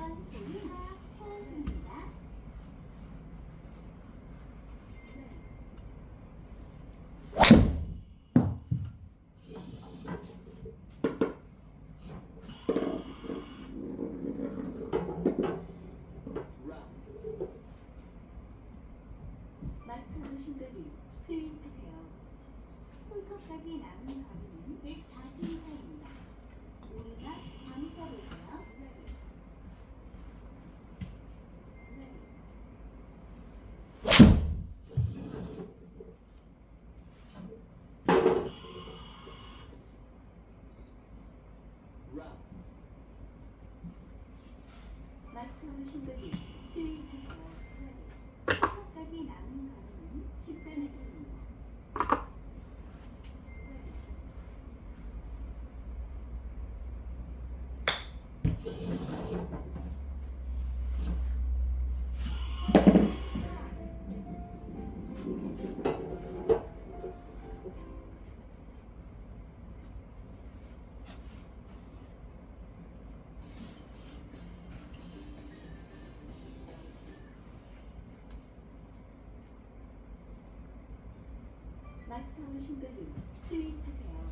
2번 조리하 소원입니다. 마스터 오신들이 스윙하세요. 홀컵까지 남은 거리는 140m입니다. 오르막 4m 보세요. 마스터 오신들이 스윙하세요. 홀컵까지 남은 거리는 14m입니다. 마스터 오신들이 스윙하세요.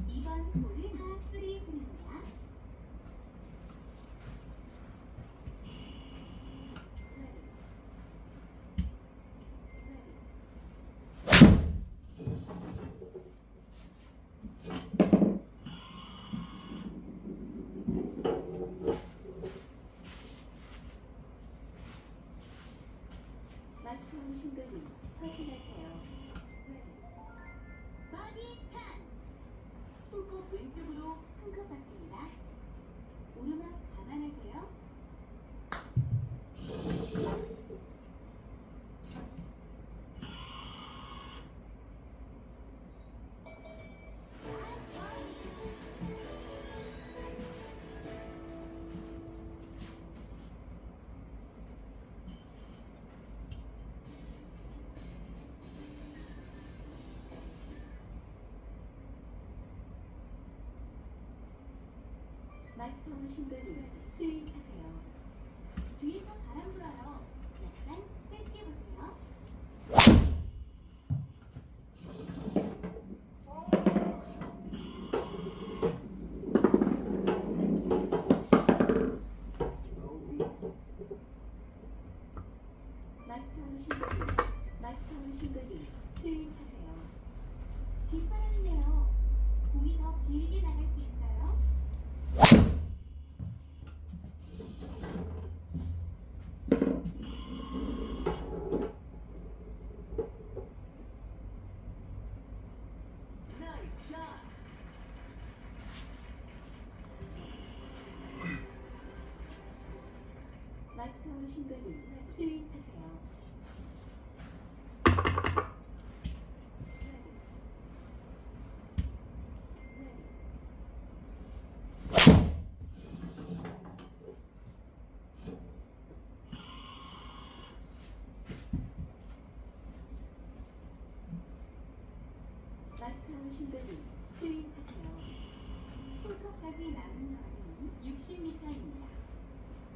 2번 조리하 3분입니다. 마스터 오신들이 확인하세요. 바디 찬스! 홀컵 왼쪽으로 한 컵 받습니다. 오르막 감안하세요. 마스터 오신들이 스윙하세요. 뒤에서 바람 불어요. 약간 짧게 보세요. 마스터 오신들이 스윙하세요. 뒷바람이네요. 공이 더 길게 나갈 수 있어요. 마스터 오신들이 스윙하세요. 마스터 오신들이 스윙하세요. 홀컵까지 남은 거리는 60m입니다.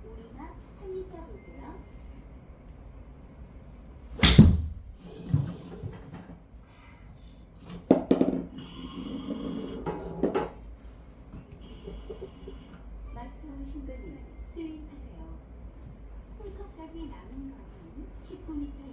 오르막 3m 보세요. 마스터 오신들이 스윙하세요. 홀컵까지 남은 거리는 19m.